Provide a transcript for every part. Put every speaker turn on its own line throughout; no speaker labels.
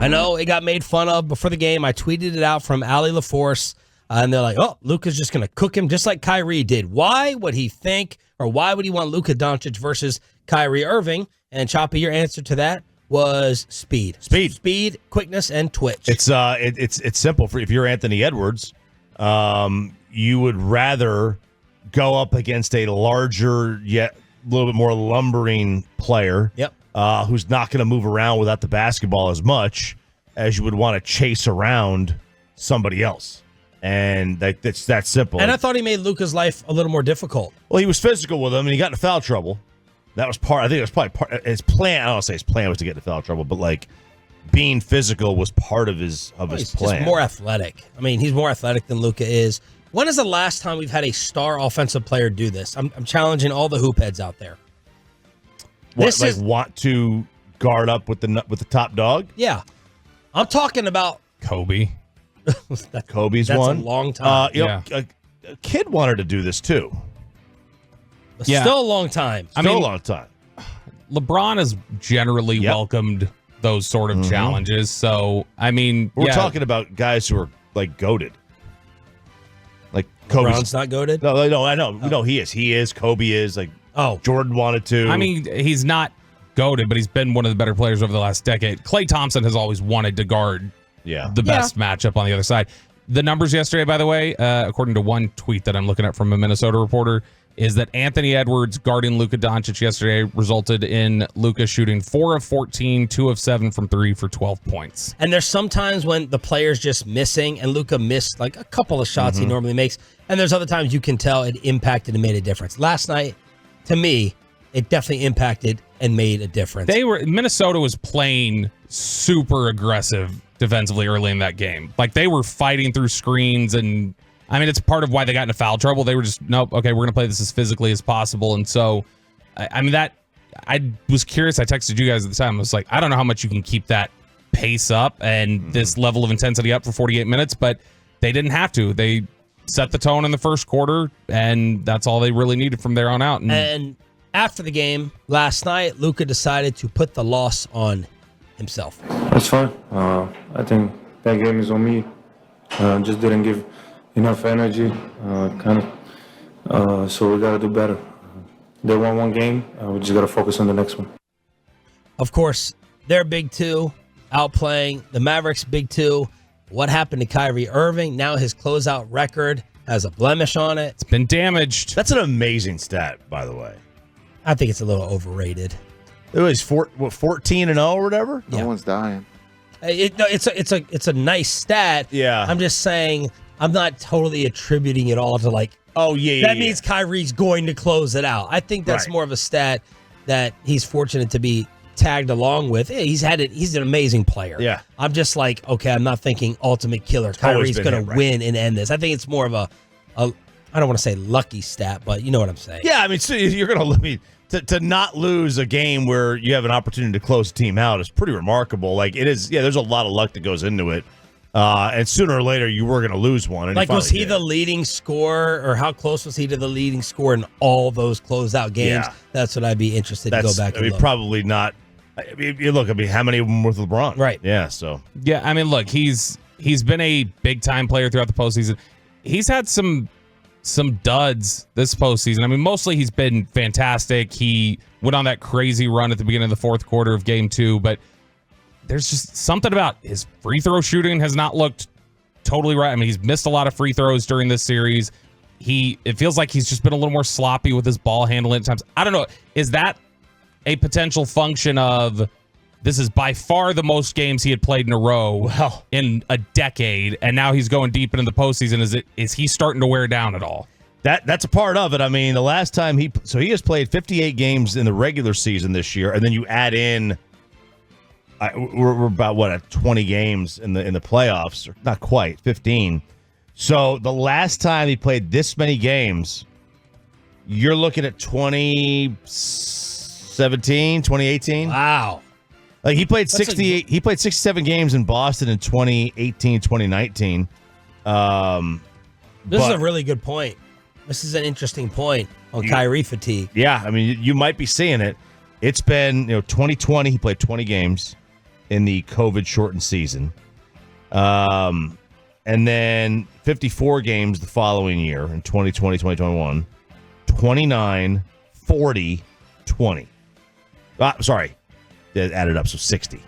I know it got made fun of before the game. I tweeted it out from Allie LaForce, and they're like, oh, Luka's just going to cook him just like Kyrie did. Why would he think, or why would he want Luka Doncic versus Kyrie Irving? And Choppy, your answer to that was speed, quickness, and twitch.
It's simple. If you're Anthony Edwards, you would rather go up against a larger yet a little bit more lumbering player.
Yep.
Who's not going to move around without the basketball as much as you would want to chase around somebody else. And that's that simple.
And I thought he made Luka's life a little more difficult.
Well, he was physical with him, and he got into foul trouble. That was part. I think it was probably part. His plan. I don't say his plan was to get into foul trouble, but like being physical was part of his plan.
He's just more athletic. I mean, he's more athletic than Luka is. When is the last time we've had a star offensive player do this? I'm challenging all the hoop heads out there.
Want to guard up with the top dog?
Yeah, I'm talking about
Kobe.
Kobe's
that's
one.
A long time.
A kid wanted to do this too.
Still a long time.
A long time.
LeBron has generally welcomed those sort of challenges. So I mean,
we're talking about guys who are like goated. Like Kobe's
not goated.
No, I know. No, he is. He is. Kobe is. Like.
Oh,
Jordan wanted to.
I mean, he's not goated, but he's been one of the better players over the last decade. Klay Thompson has always wanted to guard the best matchup on the other side. The numbers yesterday, by the way, according to one tweet that I'm looking at from a Minnesota reporter, is that Anthony Edwards guarding Luka Doncic yesterday resulted in Luka shooting 4 of 14, 2 of 7 from 3 for 12 points.
And there's sometimes when the player's just missing, and Luka missed like a couple of shots he normally makes, and there's other times you can tell it impacted and made a difference. Last night, to me, it definitely impacted and made a difference.
Minnesota was playing super aggressive defensively early in that game. Like they were fighting through screens, and I mean it's part of why they got into foul trouble. They were just nope, okay, we're gonna play this as physically as possible. And so, I mean that I was curious. I texted you guys at the time. I was like, I don't know how much you can keep that pace up and this level of intensity up for 48 minutes, but they didn't have to. They set the tone in the first quarter, and that's all they really needed from there on out.
And after the game last night, Luka decided to put the loss on himself.
It's fine. I think that game is on me. Just didn't give enough energy, so we got to do better. They won one game. We just got to focus on the next one.
Of course, they're big two, outplaying the Mavericks big two. What happened to Kyrie Irving? Now his closeout record has a blemish on it.
It's been damaged.
That's an amazing stat, by the way.
I think it's a little overrated.
It was 14-0 or whatever.
No one's dying.
It's a nice stat.
Yeah.
I'm just saying I'm not totally attributing it all to like. That means Kyrie's going to close it out. I think that's more of a stat that he's fortunate to be tagged along with. He's an amazing player.
Yeah.
I'm just like, okay, I'm not thinking ultimate killer. Kyrie's going to win and end this. I think it's more of a I don't want to say lucky stat, but you know what I'm saying.
Yeah, I mean, so you're going to not lose a game where you have an opportunity to close a team out is pretty remarkable. Like it is, there's a lot of luck that goes into it. And sooner or later, you were going to lose one. And
like, was he the leading scorer, or how close was he to the leading scorer in all those closeout games? Yeah. That's what I'd be interested to go back and look.
Probably not. How many of them were with LeBron?
Right.
Yeah, so.
Yeah, I mean, look, he's been a big-time player throughout the postseason. He's had some duds this postseason. I mean, mostly he's been fantastic. He went on that crazy run at the beginning of the fourth quarter of Game 2, but there's just something about his free throw shooting has not looked totally right. I mean, he's missed a lot of free throws during this series. It feels like he's just been a little more sloppy with his ball handling at times. I don't know. Is that a potential function of this is by far the most games he had played in a row in a decade, and now he's going deep into the postseason? Is he starting to wear down at all?
That's a part of it. I mean, the last time he has played 58 games in the regular season this year, and then you add in we're about 20 games in the playoffs, or not quite 15. So the last time he played this many games, you're looking at 2017, 2018.
Wow.
Like he played 68. He played 67 games in Boston in 2018, 2019.
This is a really good point. This is an interesting point on Kyrie fatigue.
Yeah, I mean, you might be seeing it. It's been 2020. He played 20 games. in the COVID-shortened season. And then 54 games the following year in 2020, 2021. 29, 40, 20. Sorry. That added up, so 60.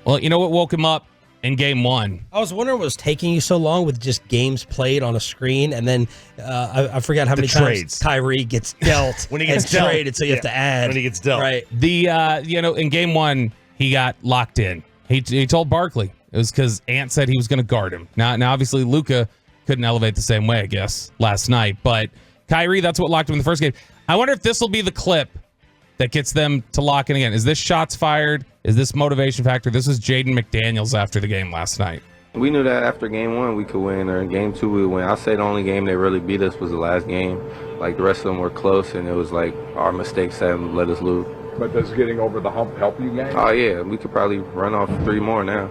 Well, you know what woke him up in game one?
I was wondering what was taking you so long with just games played on a screen, and then I forgot how many
trades.
times Kyrie gets dealt
When he gets dealt.
traded, so you have to add.
When he gets dealt.
Right.
In game one, he got locked in. He told Barkley it was because Ant said he was going to guard him. Now, obviously, Luka couldn't elevate the same way, I guess, last night. But Kyrie, that's what locked him in the first game. I wonder if this will be the clip that gets them to lock in again. Is this shots fired? Is this motivation factor? This was Jaden McDaniels after the game last night.
We knew that after game one we could win, or in game two we would win. I'll say the only game they really beat us was the last game. Like, the rest of them were close, and it was like our mistakes that let us lose.
But does getting over the hump help you guys?
Oh, yeah. We could probably run off 3 more now.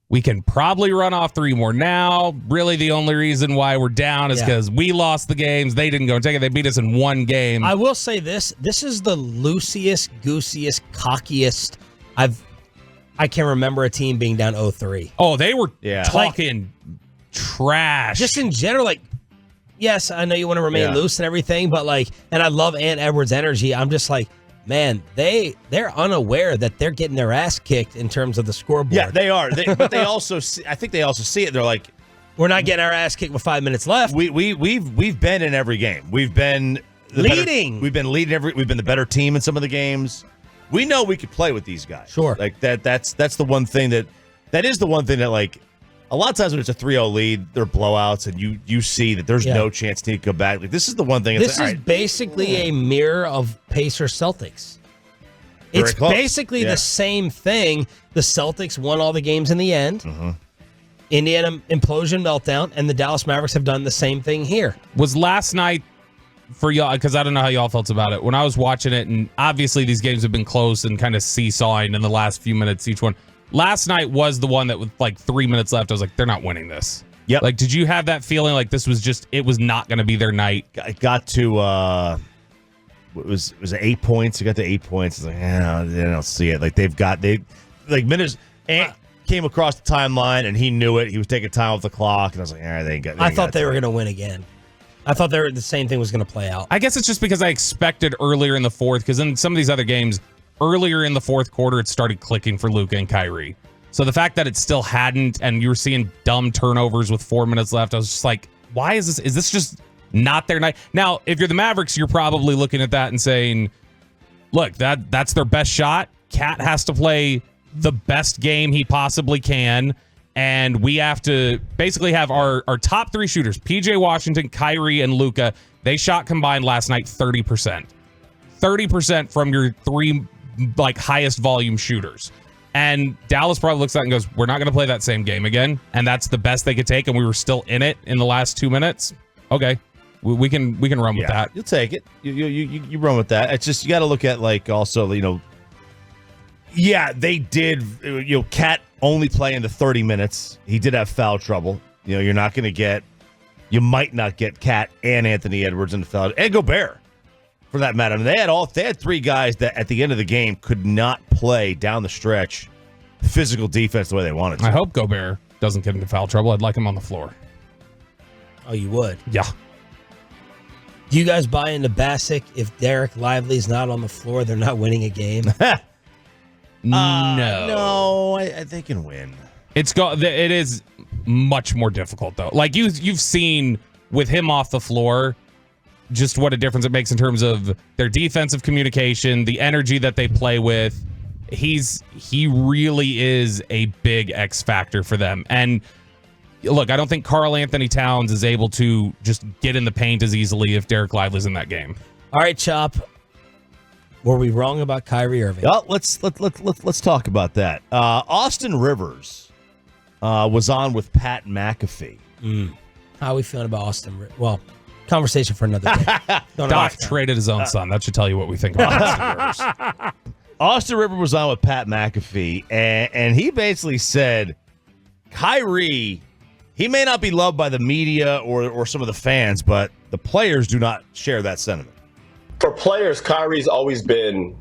We can probably run off 3 more now. Really, the only reason why we're down is because we lost the games. They didn't go and take it. They beat us in 1 game.
I will say this. This is the loosiest, goosiest, cockiest I can't remember a team being down 0-3.
Oh, they were talking trash.
Just in general, like, yes, I know you want to remain loose and everything, but like, and I love Ant Edwards' energy. I'm just like, man, they're unaware that they're getting their ass kicked in terms of the scoreboard.
Yeah, they are. But they also, I think they also see it. They're like,
we're not getting our ass kicked with 5 minutes left.
We've been in every game. We've been
leading.
We've been leading We've been the better team in some of the games. We know we could play with these guys.
Sure.
Like that's the one thing that is the one thing that, like, a lot of times when it's a 3-0 lead, they're blowouts, and you see that there's no chance to go back. Like, this is the one thing.
This is basically a mirror of Pacers Celtics. It's basically the same thing. The Celtics won all the games in the end.
Mm-hmm.
Indiana implosion meltdown, and the Dallas Mavericks have done the same thing here.
Was last night for y'all, because I don't know how y'all felt about it. When I was watching it, and obviously these games have been close and kind of seesawing in the last few minutes each one. Last night was the one that with like 3 minutes left, I was like, they're not winning this.
Yep.
Like, did you have that feeling like this was just, it was not going to be their night?
It got to, it was 8 points. It got to 8 points. It's like, they don't see it. Like, minutes. Ant came across the timeline, and he knew it. He was taking time off the clock, and I was like,
I thought they were going to win again. I thought the same thing was going to play out.
I guess it's just because I expected earlier in the fourth, because in some of these other games, earlier in the fourth quarter, it started clicking for Luka and Kyrie. So the fact that it still hadn't, and you were seeing dumb turnovers with 4 minutes left, I was just like, why is this? Is this just not their night? Now, if you're the Mavericks, you're probably looking at that and saying, look, that's their best shot. Cat has to play the best game he possibly can. And we have to basically have our top 3 shooters, PJ Washington, Kyrie, and Luka. They shot combined last night 30%. 30% from your 3 highest volume shooters. And Dallas probably looks at it and goes, we're not going to play that same game again. And that's the best they could take. And we were still in it in the last 2 minutes. Okay, we can run with that.
You'll take it. You run with that. It's just, you got to look at, like, also, they did, Cat only playing the 30 minutes. He did have foul trouble. You might not get Cat and Anthony Edwards in the foul, and Gobert, for that matter. I mean, they had 3 guys that at the end of the game could not play down the stretch physical defense the way they wanted to.
I hope Gobert doesn't get into foul trouble. I'd like him on the floor.
Oh, you would?
Yeah.
Do you guys buy into Bassick? If Derek Lively's not on the floor, they're not winning a game?
No,
they can win.
It is much more difficult, though. Like, you've seen with him off the floor, just what a difference it makes in terms of their defensive communication, the energy that they play with. He really is a big X factor for them. And look, I don't think Karl-Anthony Towns is able to just get in the paint as easily if Derek Lively's in that game.
All right, Chop. Were we wrong about Kyrie Irving?
Well, let's talk about that. Austin Rivers was on with Pat McAfee.
How are we feeling about Austin? Well, conversation for another day.
Doc traded his own son. That should tell you what we think about Austin Rivers.
Austin Rivers was on with Pat McAfee, and he basically said, Kyrie, he may not be loved by the media or some of the fans, but the players do not share that sentiment.
For players, Kyrie's always been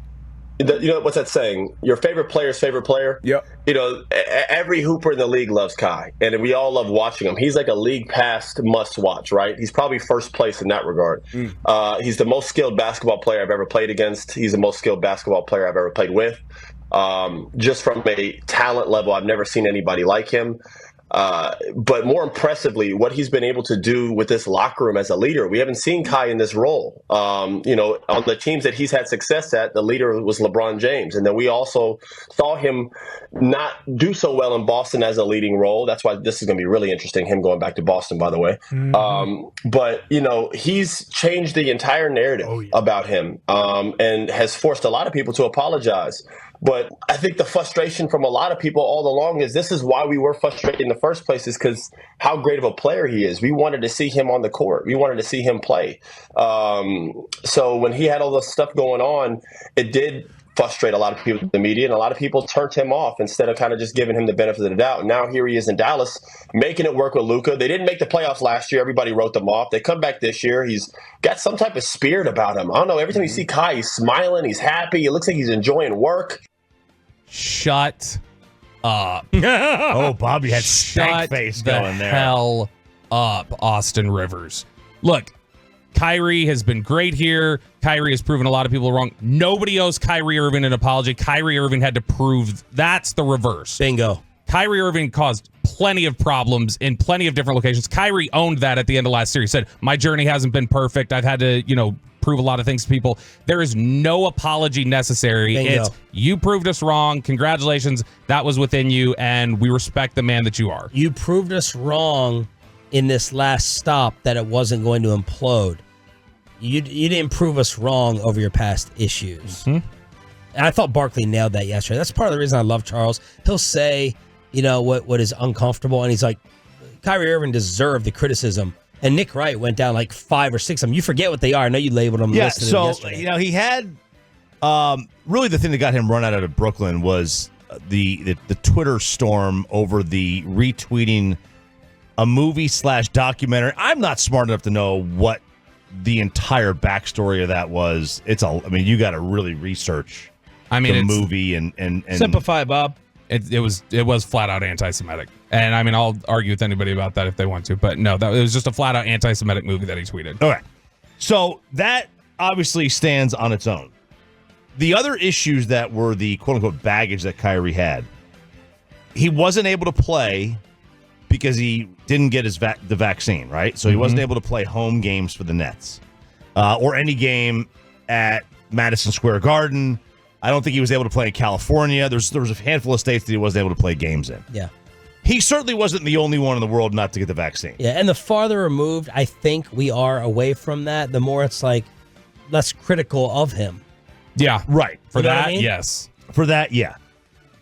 You know, what's that saying? Your favorite player's favorite player?
Yep.
You know, every hooper in the league loves Kai, and we all love watching him. He's like a league pass must watch, right? He's probably first place in that regard. He's the most skilled basketball player I've ever played against. He's the most skilled basketball player I've ever played with. Just from a talent level, I've never seen anybody like him. But more impressively, what he's been able to do with this locker room as a leader. We haven't seen Kai in this role. You know, on the teams that he's had success at, the leader was LeBron James. And then we also saw him not do so well in Boston as a leading role. That's why this is going to be really interesting, him going back to Boston, by the way. But, you know, he's changed the entire narrative about him and has forced a lot of people to apologize. But I think the frustration from a lot of people all along is this is why we were frustrated in the first place, is because how great of a player he is. We wanted to see him on the court. We wanted to see him play. So when he had all this stuff going on, it did frustrate a lot of people in the media, and a lot of people turned him off instead of kind of just giving him the benefit of the doubt. And now here he is in Dallas, making it work with Luka. They didn't make the playoffs last year. Everybody wrote them off. They come back this year. He's got some type of spirit about him. I don't know. Every time you see Kai, he's smiling. He's happy. It looks like he's enjoying work.
Shut up.
Oh, Bobby had stank face going there.
Hell up, Austin Rivers. Look, Kyrie has been great here. Kyrie has proven a lot of people wrong. Nobody owes Kyrie Irving an apology. Kyrie Irving had to prove that's the reverse.
Bingo.
Kyrie Irving caused plenty of problems in plenty of different locations. Kyrie owned that at the end of last year. He said, my journey hasn't been perfect. I've had to, prove a lot of things to people. There is no apology necessary.
Bingo.
It's, you proved us wrong. Congratulations. That was within you, and we respect the man that you are.
You proved us wrong in this last stop that it wasn't going to implode. You didn't prove us wrong over your past issues. And I thought Barkley nailed that yesterday. That's part of the reason I love Charles. He'll say, what is uncomfortable, and he's like, Kyrie Irving deserved the criticism. And Nick Wright went down like 5 or 6 of them. You forget what they are. I know you labeled them.
Yeah,
listed
so,
them yesterday.
he had really the thing that got him run out of Brooklyn was the Twitter storm over the retweeting a movie/documentary. I'm not smart enough to know what the entire backstory of that was. You got to really research the movie and
simplify it, Bob.
It was flat out anti-Semitic, and I'll argue with anybody about that if they want to, but no, it was just a flat out anti-Semitic movie that he tweeted.
Okay, so that obviously stands on its own. The other issues that were the quote unquote baggage that Kyrie had, he wasn't able to play because he didn't get the vaccine, right? So he wasn't able to play home games for the Nets or any game at Madison Square Garden. I don't think he was able to play in California. There was a handful of states that he wasn't able to play games in.
Yeah.
He certainly wasn't the only one in the world not to get the vaccine.
Yeah, and the farther removed I think we are away from that, the more it's like less critical of him.
Yeah.
Right.
For that,
I mean?
yes.
For that, yeah.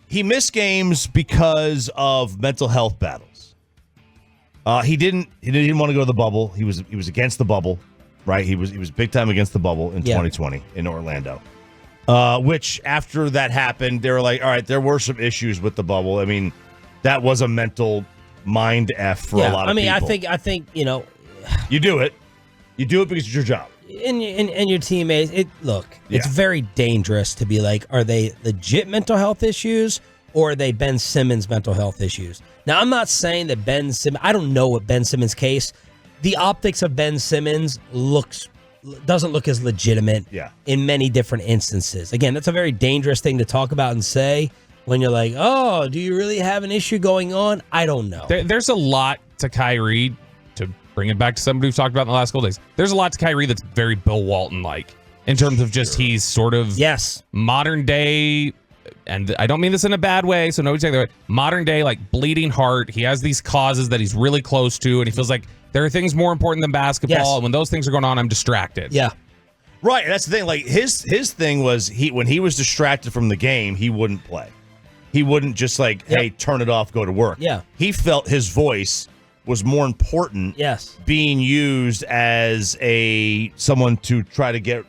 He missed games because of mental health battles. He didn't want to go to the bubble. He was against the bubble, right? He was big time against the bubble in 2020 in Orlando. Which after that happened, they were like, all right, there were some issues with the bubble. That was a mental mind F for a lot of people.
I think,
you do it. You do it because it's your job.
And your teammates, it's very dangerous to be like, are they legit mental health issues or are they Ben Simmons mental health issues? Now, I'm not saying that I don't know what Ben Simmons' case. The optics of Ben Simmons doesn't look as legitimate in many different instances. Again, that's a very dangerous thing to talk about and say when you're like, oh, do you really have an issue going on? I don't know.
There's a lot to Kyrie, to bring it back to somebody we've talked about in the last couple days. There's a lot to Kyrie that's very Bill Walton-like in terms of just he's sort of modern day, and I don't mean this in a bad way, so nobody take that way. Modern day, like bleeding heart. He has these causes that he's really close to, and he feels like there are things more important than basketball, and when those things are going on, I'm distracted.
Yeah.
Right, that's the thing. Like his thing was when he was distracted from the game, he wouldn't play. He wouldn't just hey, turn it off, go to work.
Yeah.
He felt his voice was more important being used as someone to try to get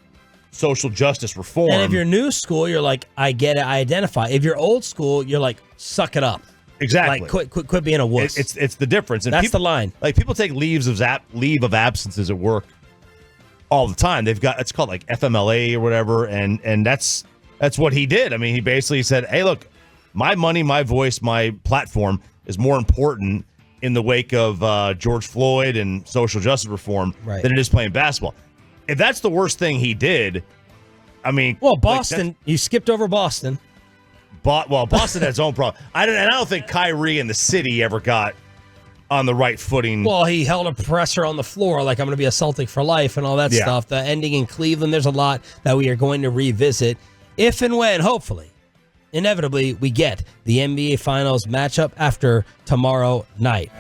social justice reform.
And if you're new school, you're like, I get it, I identify. If you're old school, you're like, suck it up.
Exactly.
Like, quit being a wuss.
It's the difference. And
that's the line.
Like people take leave of absences at work all the time. They've got, it's called like FMLA or whatever, and that's That's what he did. I mean, he basically said, hey, look, my money, my voice, my platform is more important in the wake of George Floyd and social justice reform than it is playing basketball. If that's the worst thing he did, I mean...
Well, Boston, you skipped over Boston.
Boston had its own problem. I don't think Kyrie and the city ever got on the right footing.
Well, he held a presser on the floor like I'm going to be a Celtic for life and all that stuff. The ending in Cleveland, there's a lot that we are going to revisit if and when, hopefully, inevitably, we get the NBA Finals matchup after tomorrow night.